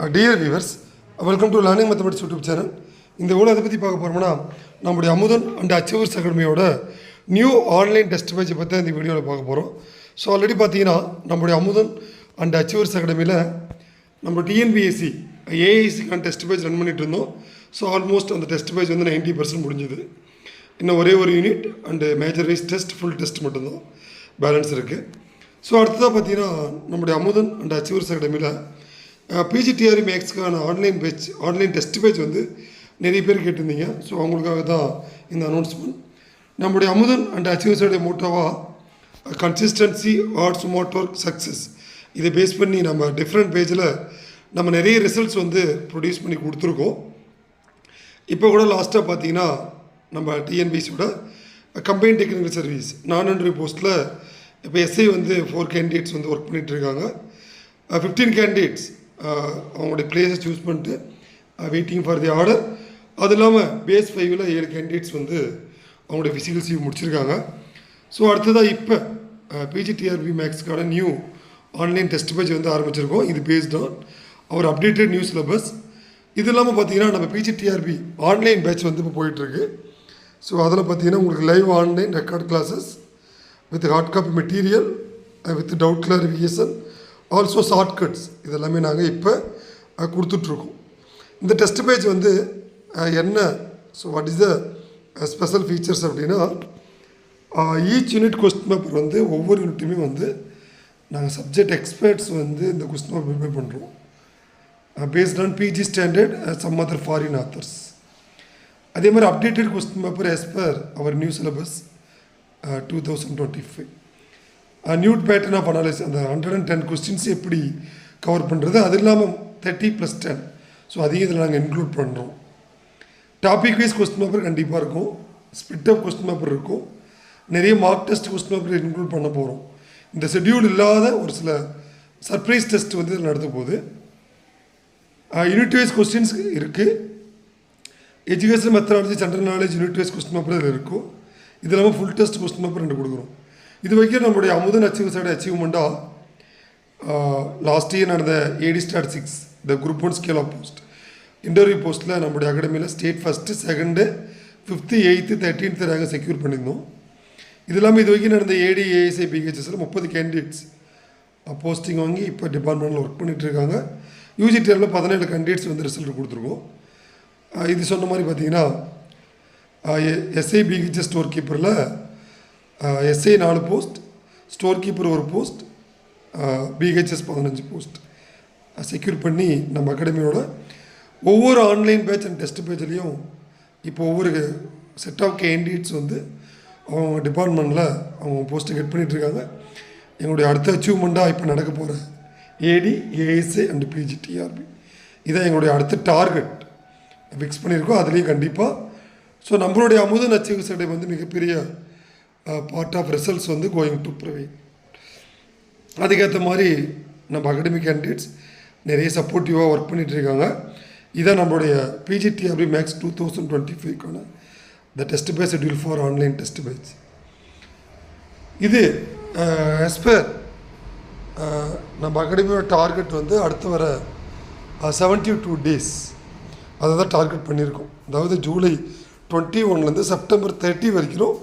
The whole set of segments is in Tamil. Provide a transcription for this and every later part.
Dear viewers, welcome to Learning Mathematics YouTube channel. இந்த வீடியோ எதை பற்றி பார்க்க போகிறோம்னா நம்முடைய அமுதன் அண்ட் அச்சீவர்ஸ் அகாடமியோட நியூ ஆன்லைன் டெஸ்ட் பேஜை பற்றி இந்த வீடியோவில் பார்க்க போகிறோம். ஸோ ஆல்ரெடி பார்த்தீங்கன்னா நம்முடைய அமுதன் அண்ட் அச்சீவர்ஸ் அகாடமியில் நம்ம டிஎன்பிஎஸ்சி ஏஐசிக்கான டெஸ்ட் பேஜ் ரன் பண்ணிட்டு இருந்தோம். ஸோ ஆல்மோஸ்ட் அந்த டெஸ்ட் பேஜ் வந்து 90% முடிஞ்சுது. இன்னும் ஒரே ஒரு unit and major wise test full test மட்டும்தான் பேலன்ஸ் இருக்குது. ஸோ அடுத்ததாக பார்த்தீங்கன்னா நம்முடைய அமுதன் அண்ட் அச்சீவர்ஸ் அகாடமியில் பிஜிடிஆர்பி மேக்ஸ்க்கான ஆன்லைன் டெஸ்ட் பேஜ் வந்து நிறைய பேர் கேட்டிருந்தீங்க. ஸோ அவங்களுக்காக தான் இந்த அனௌன்ஸ்மெண்ட். நம்முடைய அமுதன் அண்ட் அச்சீவர்ஸோடைய மோட்டோவாக consistency, hard, smart work, success இதை பேஸ் பண்ணி நம்ம டிஃப்ரெண்ட் பேஜில் நம்ம நிறைய ரிசல்ட்ஸ் வந்து ப்ரொடியூஸ் பண்ணி கொடுத்துருக்கோம். இப்போ கூட லாஸ்ட்டாக பார்த்தீங்கன்னா நம்ம டிஎன்பிசியோட கம்பைன் டெக்னிக்கல் சர்வீஸ் நான் போஸ்ட்டில் இப்போ எஸ்ஐ வந்து 4 கேண்டிடேட்ஸ் வந்து ஒர்க் பண்ணிகிட்ருக்காங்க. 15 கேண்டிடேட்ஸ் அவங்களுடைய பிளேஸை சூஸ் பண்ணிட்டு வெயிட்டிங் ஃபார் தி ஆர்டர். அது இல்லாமல் பேஸ் 5ல் 7 கேண்டிடேட்ஸ் வந்து அவங்களுடைய ஃபிசிக்கல் சிவி முடிச்சிருக்காங்க. ஸோ அடுத்ததாக இப்போ பிஜிடிஆர்பி மேக்ஸ்க்கான நியூ ஆன்லைன் டெஸ்ட் பேஜ் வந்து ஆரம்பிச்சிருக்கோம். இது based on our updated new syllabus. இது இல்லாமல் பார்த்தீங்கன்னா நம்ம பிஜிடிஆர்பி ஆன்லைன் பேட்ச் வந்து இப்போ போயிட்டுருக்கு. ஸோ அதில் பார்த்தீங்கன்னா உங்களுக்கு live online record classes with hard copy material with doubt clarification, also shortcuts இதெல்லாமே நாங்கள் இப்போ கொடுத்துட்ருக்கோம். இந்த டெஸ்ட் பேஜ் வந்து என்ன, so what is the special features அப்படின்னா, ஈச் யூனிட் கொஸ்டின் பேப்பர் வந்து ஒவ்வொரு யூனிட்டுமே வந்து நாங்கள் சப்ஜெக்ட் எக்ஸ்பர்ட்ஸ் வந்து இந்த கொஸ்டின் பேப்பர் ப்ரிப்பேர் பண்ணுறோம் based on PG standard some other foreign authors. அதே மாதிரி updated question paper as per our new syllabus 2025. New pattern of analysis, அந்த 110 கொஸ்டின்ஸ் எப்படி கவர் பண்ணுறது, அது இல்லாமல் 30+10. ஸோ அதையும் இதில் நாங்கள் இன்க்ளூட் பண்ணுறோம். டாபிக் வைஸ் கொஸ்டின் பேப்பர் கண்டிப்பாக இருக்கும், ஸ்பிட் அப் கொஸ்டின் பேப்பர் இருக்கும், நிறைய mark test question paper include பண்ண போகிறோம். இந்த ஷெட்யூல் இல்லாத ஒரு சில சர்ப்ரைஸ் டெஸ்ட் வந்து இதில் நடத்த போகுது. யூனிட் வைஸ் கொஸ்டின்ஸ் இருக்குது. Education methodology, general knowledge, unit wise question paper இதில் இருக்கும். இது இல்லாமல் ஃபுல் டெஸ்ட் கொஸ்டின் பேப்பர் 2 கொடுக்குறோம். இது வரைக்கும் நம்முடைய அமுதன் அச்சீவர்ஸோட அச்சீவ்மெண்ட்டாக லாஸ்ட் இயர் நடந்த AD stat 6 the group 1 scale of post interview போஸ்ட்டில் நம்முடைய அகாடமியில் state first, 2nd, 5th, 8th, 13th ரேங்கை secure பண்ணியிருந்தோம். இது இல்லாமல் இது வரைக்கும் நடந்த ஏடி, ஏஎஸ்ஐ, பிஹெச்எஸில் 30 கேண்டிடேட்ஸ் போஸ்டிங் வாங்கி இப்போ டிபார்ட்மெண்ட்டில் ஒர்க் பண்ணிகிட்ருக்காங்க. யூஜி டேரில் 17 கேண்டிடேட்ஸ் வந்து ரிசல்ட் கொடுத்துருக்கோம். இது சொன்ன மாதிரி பார்த்தீங்கன்னா எஸ்ஐ, பிஹெச்எஸ் ஸ்டோர் கீப்பரில் SI 4 post, store keeper 1 post, PHS 15 post secure பண்ணி நம்ம அகாடமியோட ஒவ்வொரு ஆன்லைன் பேட்ச் அண்ட் டெஸ்ட் பேஜ்லேயும் இப்போ ஒவ்வொரு செட் ஆஃப் கேண்டிடேட்ஸ் வந்து அவங்க டிபார்ட்மெண்ட்டில் அவங்க போஸ்ட்டை கெட் பண்ணிகிட்ருக்காங்க. எங்களுடைய அடுத்த அச்சீவ்மெண்ட்டாக இப்போ நடக்க போகிற ஏடி, ஏஎஸ்ஐ அண்டு பிஜிடிஆர்பி இதான் எங்களுடைய அடுத்த டார்கெட் ஃபிக்ஸ் பண்ணியிருக்கோம். அதுலேயும் கண்டிப்பாக ஸோ நம்மளுடைய அமுதன் அச்சீவர்ஸ் அகாடமி வந்து மிகப்பெரிய பார்ட் ஆஃப் ரிசல்ட்ஸ் வந்து கோயிங் டு ப்ரொவைட். அதுக்கேற்ற மாதிரி நம்ம அகாடமிக் கேண்டிடேட்ஸ் நிறைய சப்போர்ட்டிவாக ஒர்க் பண்ணிகிட்ருக்காங்க. இதான் நம்மளுடைய பிஜிடிஆர்பி மேக்ஸ் 2025க்கான the test page schedule for online test page. இது ஆஸ் பர் நம்ம அகாடமியோட டார்கெட் வந்து அடுத்து வர 72 டேஸ் அதை தான் டார்கெட் பண்ணியிருக்கோம். அதாவது ஜூலை 21 செப்டம்பர் 30 வரைக்கும்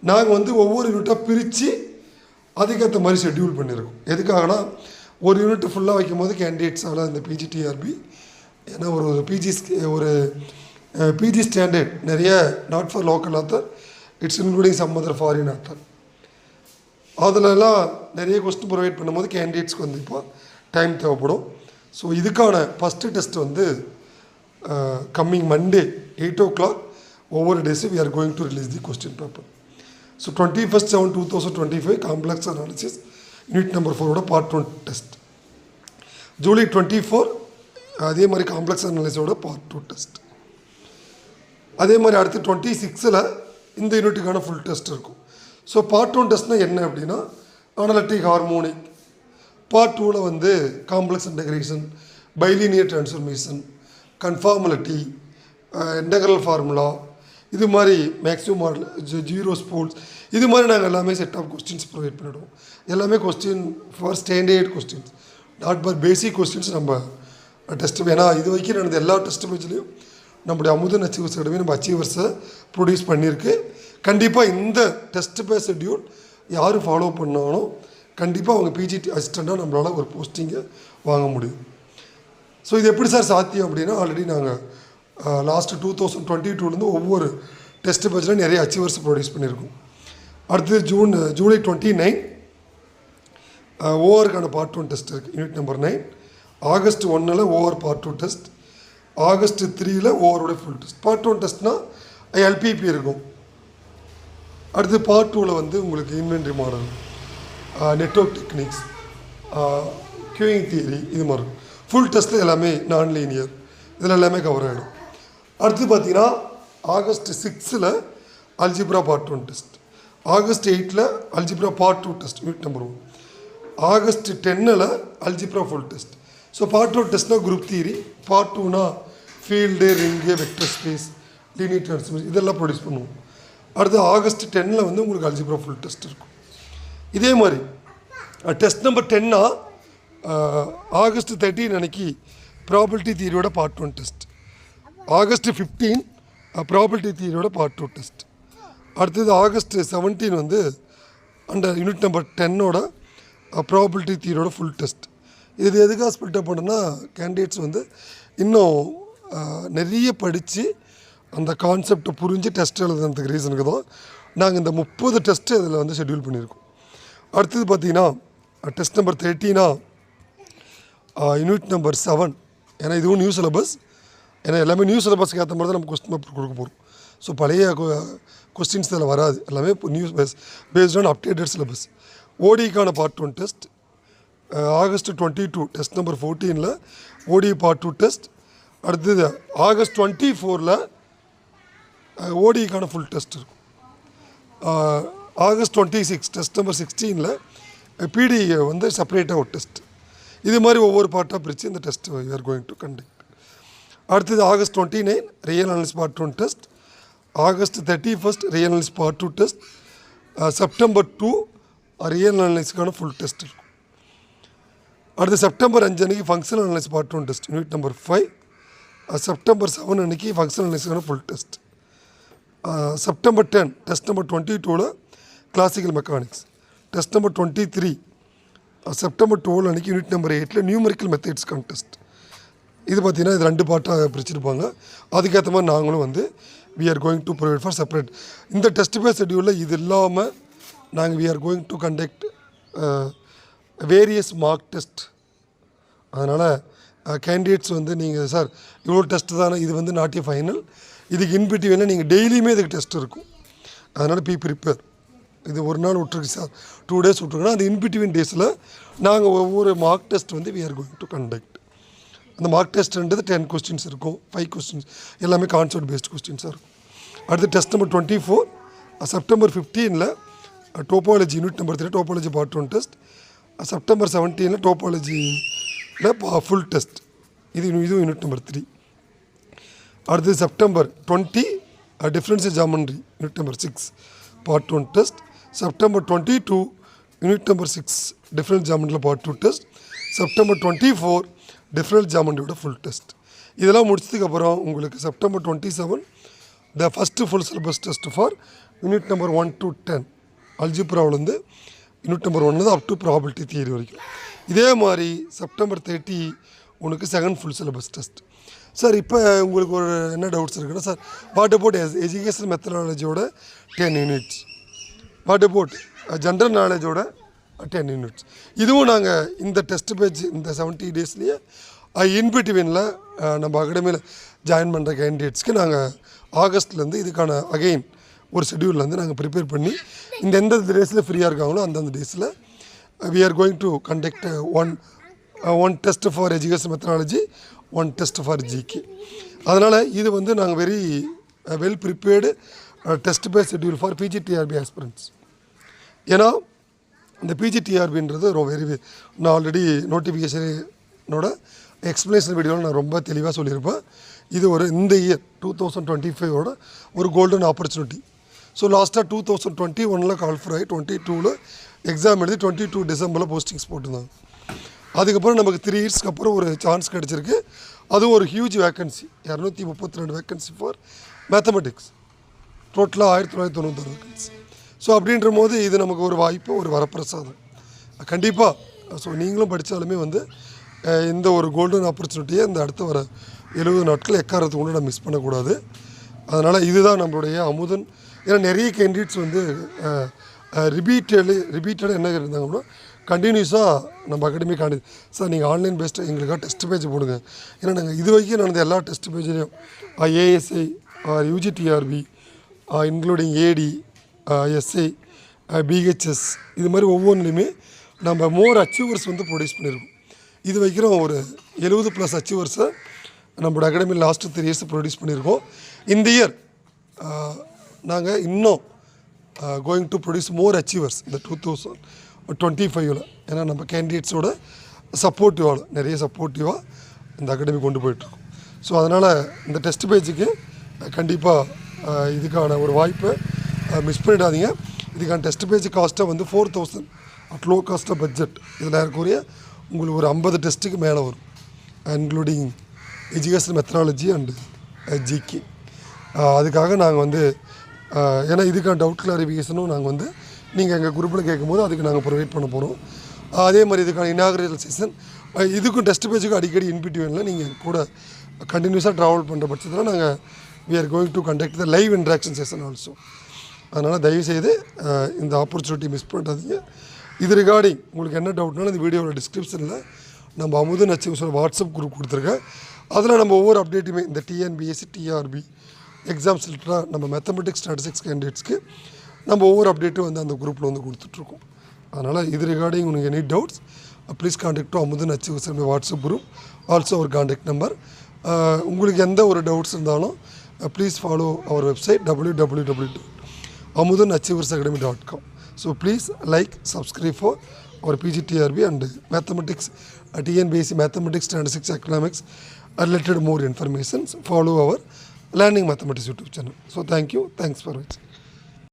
நாங்கள் வந்து ஒவ்வொரு யூனிட்டாக பிரித்து அதுக்கேற்ற மாதிரி ஷெட்யூல் பண்ணியிருக்கோம். எதுக்காகனா ஒரு யூனிட் ஃபுல்லாக வைக்கும் போது கேண்டிடேட்ஸால் இந்த பிஜிடிஆர்பி, ஏன்னா ஒரு பிஜி ஸ்டாண்டர்ட் நிறைய not for local author, it's including some other foreign author, அதிலெல்லாம் நிறைய கொஸ்டின் ப்ரொவைட் பண்ணும்போது கேண்டிடேட்ஸ்க்கு வந்து இப்போ டைம் தேவைப்படும். ஸோ இதுக்கான ஃபஸ்ட்டு டெஸ்ட் வந்து கம்மிங் மண்டே 8 o'clock ஒவ்வொரு டேஸும் we are going to release the question paper. So 21/7/2025 complex analysis unit number 4ஓட பார்ட் 1 டெஸ்ட். ஜூலை 24 அதே மாதிரி காம்ப்ளெக்ஸ் அனாலிசிஸோட பார்ட் 2 டெஸ்ட். அதே மாதிரி அடுத்து 26ல் இந்த யூனிட்டுக்கான ஃபுல் டெஸ்ட் இருக்கும். ஸோ பார்ட் 1 டெஸ்ட்னால் என்ன அப்படின்னா அனலிட்டிக் ஹார்மோனிக், பார்ட் 2ல் வந்து complex integration, bilinear transformation, conformality, integral formula, இது மாதிரி மேக்ஸிமம் மாடல், ஜீரோ ஸ்போல்ஸ், இது மாதிரி நாங்கள் எல்லாமே செட் ஆஃப் கொஸ்டின்ஸ் ப்ரொவைட் பண்ணிவிடுவோம். எல்லாமே question for standard questions, not for basic questions நம்ம டெஸ்ட். ஏன்னா இது வரைக்கும் நடந்த எல்லா டெஸ்ட் பேஜ்லேயும் நம்முடைய அமுதன் அச்சீவர்ஸ் அகாடமி நம்ம அச்சீவர்ஸை ப்ரொடியூஸ் பண்ணியிருக்கு. கண்டிப்பாக இந்த டெஸ்ட் பேஸ் ஷெட்யூல் யார் ஃபாலோ பண்ணாலும் கண்டிப்பாக அவங்க பிஜிடி அசிஸ்டண்ட்டாக நம்மளால் ஒரு போஸ்டிங்கை வாங்க முடியும். ஸோ இது எப்படி சார் சாத்தியம் அப்படின்னா, ஆல்ரெடி நாங்கள் லாஸ்ட்டு 2022 ஒவ்வொரு டெஸ்ட் பேஜில் நிறைய அச்சீவர்ஸ் ப்ரொடியூஸ் பண்ணியிருக்கோம். அடுத்து ஜூலை 29 ஓவருக்கான பார்ட் 1 டெஸ்ட் இருக்குது, unit number 9. August 1 OR part 2 test. August 3 ஓவரோட ஃபுல் டெஸ்ட். பார்ட் 1 டெஸ்ட்னால் எல்பிபி இருக்கும். அடுத்து பார்ட் 2 வந்து உங்களுக்கு inventory model, network techniques, queuing theory, இது மாதிரி இருக்கும். ஃபுல் டெஸ்ட்டில் எல்லாமே நான் லீனியர், இதில் எல்லாமே கவர் ஆகிடும். அடுத்து பார்த்தீங்கன்னா August 6 algebra part 1 test. August 8 algebra part 2 test, unit number 1. August 10 algebra full test. So part 1 டெஸ்ட்னா குரூப் தியரி, பார்ட் 2னா field, ring, vector space, linear transformation, இதெல்லாம் ப்ரொடியூஸ் பண்ணுவோம். அடுத்து ஆகஸ்ட் 10 வந்து உங்களுக்கு அல்ஜிப்ரா ஃபுல் டெஸ்ட் இருக்கும். இதே மாதிரி டெஸ்ட் நம்பர் 10 ஆகஸ்ட் 13 அன்னைக்கு ப்ராபபிலிட்டி தியரியோட பார்ட் 1 டெஸ்ட். ஆகஸ்ட் 15 ப்ராபபிலிட்டி தியரியோட பார்ட் 2 டெஸ்ட். அடுத்தது ஆகஸ்ட் 17 வந்து அண்டர் யூனிட் நம்பர் 10ஓட ப்ராபபிலிட்டி தியரியோட ஃபுல் டெஸ்ட். இது எதுக்காக ஸ்பில்ட் அப் பண்ணோன்னா, கேண்டிடேட்ஸ் வந்து இன்னும் நிறைய படித்து அந்த கான்செப்டை புரிஞ்சு டெஸ்ட் எழுதுறதுக்கு ரீசனுக்கு தான் நாங்கள் இந்த 30 டெஸ்ட்டு அதில் வந்து ஷெட்யூல் பண்ணியிருக்கோம். அடுத்தது பார்த்திங்கன்னா டெஸ்ட் நம்பர் 13 யூனிட் நம்பர் 7. ஏன்னா இதுவும் நியூ சிலபஸ், ஏன்னா எல்லாமே நியூ சிலபஸ்க்கு ஏற்ற மாதிரி தான் நம்ம கொஸ்டின் பேப்பர் கொடுக்க போகிறோம். ஸோ பழைய கொஸ்டின்ஸ் இதில் வராது, எல்லாமே இப்போ news based on updated syllabus. ஓடிக்கான part 1 test. August 22 test number 14 OD part 2 test. அடுத்தது ஆகஸ்ட் 24 ஓடிக்கான ஃபுல் டெஸ்ட் இருக்கும். ஆகஸ்ட் 26 டெஸ்ட் நம்பர் 16 பிடி வந்து செப்பரேட்டாக ஒரு டெஸ்ட். இது மாதிரி ஒவ்வொரு பார்ட்டாக பிரித்து இந்த test we are going to conduct. அடுத்தது August 29 real analysis part 1 test. August 31 real analysis part 2 test. September 2 real அனாலிசிஸ்க்கான ஃபுல் டெஸ்ட் இருக்கும். அடுத்து செப்டம்பர் 5 அன்றைக்கி functional analysis part 1 test, unit number 5. September 7 அன்றைக்கி ஃபங்க்ஷனல் அனாலிசிஸ்க்கான full test. September 10 test number 22 classical mechanics. Test number 23 September 12 அன்றைக்கி unit number 8 numerical methods contest. இது பார்த்திங்கன்னா இது 2 பார்ட்டாக பிரிச்சுருப்பாங்க. அதுக்கேற்ற மாதிரி நாங்களும் வந்து we are going to provide for separate. இந்த டெஸ்ட் பேஸ் ஷெட்யூலில் இது இல்லாமல் நாங்கள் we are going to conduct various mark test. அதனால் கேண்டிடேட்ஸ் வந்து நீங்கள் சார் இவ்வளோ டெஸ்ட்டு தானே, இது வந்து நாட் ஏ ஃபைனல், இதுக்கு இன்பிட்டி வேணால் நீங்கள் டெய்லியுமே இதுக்கு டெஸ்ட் இருக்கும். அதனால் பி ப்ரிப்பேர். இது ஒரு நாள் விட்டுருக்கு சார், 2 days விட்ருக்குன்னா அந்த இன்பிட்வீன் டேஸில் நாங்கள் ஒவ்வொரு மார்க் டெஸ்ட் வந்து we are going to conduct. அந்த மார்க் டெஸ்ட்ன்றது 10 கொஸ்டின்ஸ் இருக்கும், 5 கொஸ்டின்ஸ் எல்லாமே கான்செப்ட் பேஸ்ட் கொஸ்டின்ஸாக இருக்கும். அடுத்து test number 24 September 15 topology unit number 3 topology part 1 test. September 17 டோபாலஜியில் ஃபுல் டெஸ்ட். இதுவும் யூனிட் நம்பர் 3. அடுத்து September 20 differential geometry unit number 6 part 1 test. September 22 unit number 6 differential ஜாமெண்ட்ரியில் பார்ட் 2 டெஸ்ட். செப்டம்பர் 24 டிஃப்ரென்ஷியல் ஜாமெண்ட்ரியோட ஃபுல் டெஸ்ட். இதெல்லாம் முடிச்சதுக்கப்புறம் உங்களுக்கு September 27 the first full syllabus test for unit number 1 to 10 அல்ஜிப்ராவிலேருந்து unit number 1 up to probability theory வரைக்கும். இதே மாதிரி செப்டம்பர் 30 உனக்கு second full syllabus test. Sir இப்போ உங்களுக்கு ஒரு என்ன டவுட்ஸ் இருக்குன்னா, சார் வாட் அபவுட் எஜுகேஷன் மெத்தடாலஜியோட 10 யூனிட்ஸ், வாட் அபவுட் ஜென்ரல் நாலேஜோட 10 யூனிட்ஸ். இதுவும் நாங்கள் இந்த டெஸ்ட் பேஜ் இந்த 70 டேஸ்லேயே இன்பிட்வீனில் நம்ம அகாடமியில் ஜாயின் பண்ணுற கேண்டிடேட்ஸ்க்கு நாங்கள் ஆகஸ்ட்லேருந்து இதுக்கான அகெயின் ஒரு ஷெட்யூல்லேருந்து நாங்கள் ப்ரிப்பேர் பண்ணி இந்த எந்தெந்த டேஸில் ஃப்ரீயாக இருக்காங்களோ அந்தந்த டேஸில் we are going to conduct one test for education methodology, 1 test for GK. அதனால் இது வந்து நாங்கள் very well prepared test base schedule for PGTRB aspirants. ஏன்னா இந்த பிஜிடிஆர்பின்றது நான் ஆல்ரெடி நோட்டிஃபிகேஷனோட எக்ஸ்ப்ளனேஷன் வீடியோவில் நான் ரொம்ப தெளிவாக சொல்லியிருப்பேன். இது இந்த இயர் 2025 ஒரு கோல்டன் ஆப்பர்ச்சுனிட்டி. ஸோ லாஸ்ட்டாக 2021 கால் ஃபார் ஆகி 22 எக்ஸாம் எழுதி 22 டிசம்பரில் போஸ்டிங்ஸ் போட்டிருந்தாங்க. அதுக்கப்புறம் நமக்கு 3 இயர்ஸ்க்கு அப்புறம் ஒரு சான்ஸ் கிடச்சிருக்கு. அதுவும் ஒரு huge vacancy, 232 vacancy for mathematics, டோட்டலாக 1996 வேக்கன்சி. ஸோ அப்படின்ற போது இது நமக்கு ஒரு வாய்ப்பு, ஒரு வரப்பிரசாதம் கண்டிப்பாக. ஸோ நீங்களும் படித்தாலுமே வந்து இந்த ஒரு கோல்டன் ஆப்பர்ச்சுனிட்டியை இந்த அடுத்த வர 70 நாட்கள் எக்காரத்துக்கு கொண்டு நம்ம மிஸ் பண்ணக்கூடாது. அதனால் இதுதான் நம்மளுடைய அமுதன். ஏன்னா நிறைய கேண்டிடேட்ஸ் வந்து ரிப்பீட்டடாக என்ன இருந்தாங்க அப்படின்னா, கண்டினியூஸாக நம்ம அகாடமி சார் நீங்கள் ஆன்லைன் பேஸ்டு எங்களுக்காக டெஸ்ட் பேஜ் போடுங்க. ஏன்னா நாங்கள் இது வரைக்கும் நடந்த எல்லா டெஸ்ட் பேஜ்லேயும் ஏஎஸ்ஐ, யூஜிடிஆர்பி, இன்க்ளூடிங் ஏடி, எஸ்ஐ, பிஹெச்எஸ், இது மாதிரி ஒவ்வொன்றுலையுமே நம்ம மோர் அச்சீவர்ஸ் வந்து ப்ரொடியூஸ் பண்ணியிருக்கோம். இது வைக்கிறோம் ஒரு 70+ அச்சீவர்ஸை நம்மளோட அகாடமி லாஸ்ட்டு 3 இயர்ஸ் ப்ரொடியூஸ் பண்ணியிருக்கோம். இந்த இயர் நாங்கள் இன்னும் going to produce more achievers இந்த 2025. ஏன்னா நம்ம கேண்டிடேட்ஸோட சப்போர்ட்டிவாக நிறைய சப்போர்ட்டிவாக இந்த அகாடமி கொண்டு போயிட்டுருக்கோம். ஸோ அதனால் இந்த டெஸ்ட் பேஜுக்கு கண்டிப்பாக இதுக்கான ஒரு வாய்ப்பை மிஸ் பண்ணிடாதீங்க. இதுக்கான டெஸ்ட் பேஜ் காஸ்ட்டாக வந்து 4000 at low cost of budget. இதில் இருக்கக்கூடிய உங்களுக்கு ஒரு 50 டெஸ்ட்டுக்கு மேலே வரும், including education methodology and GK. அதுக்காக நாங்கள் வந்து ஏன்னா இதுக்கான டவுட் கிளாரிஃபிகேஷனும் நாங்கள் வந்து நீங்கள் எங்கள் குரூப்பில் கேட்கும்போது அதுக்கு நாங்கள் ப்ரொவைட் பண்ண போகிறோம். அதே மாதிரி இதுக்கான இனாகரேஷன் செஷன், இதுக்கும் டெஸ்ட் பேஜுக்கும் அடிக்கடி இன்பிட்யூனில் நீங்கள் கூட கண்டினியூஸாக ட்ராவல் பண்ணுற பட்சத்தில் நாங்கள் we are going to conduct the live interaction session also. அதனால் தயவுசெய்து இந்த ஆப்பர்ச்சுனிட்டி மிஸ் பண்ணாதீங்க. இது ரிகார்டிங் உங்களுக்கு என்ன டவுட்னாலும் இந்த வீடியோவோட டிஸ்கிரிப்ஷனில் நம்ம அமுதன் அச்சீவ்ஸோட வாட்ஸ்அப் குரூப் கொடுத்துருக்கேன். அதில் நம்ம ஒவ்வொரு அப்டேட்டுமே இந்த டிஎன்பிஎஸ்சி, டிஆர்பி எக்ஸாம்ஸ் ரிலேட்டடாக நம்ம மேத்தமெட்டிக்ஸ், ஸ்டாட்டிஸ்டிக்ஸ் கேண்டிடேட்ஸ்க்கு நம்ம ஒவ்வொரு அப்டேட்டும் வந்து அந்த குரூப்பில் வந்து கொடுத்துட்ருக்கோம். அதனால் இது ரிகார்டிங் உங்களுக்கு any doubts please contact to Amudhan அச்சீவ்ஸ் WhatsApp group, also our contact number. உங்களுக்கு எந்த ஒரு டவுட்ஸ் இருந்தாலும் please follow our website www.amudanachievers.com. So please like, subscribe for our PGTRB and mathematics, TNBSc mathematics, statistics, economics related more information. Follow our Learning Mathematics YouTube channel. So thank you. Thanks for watching.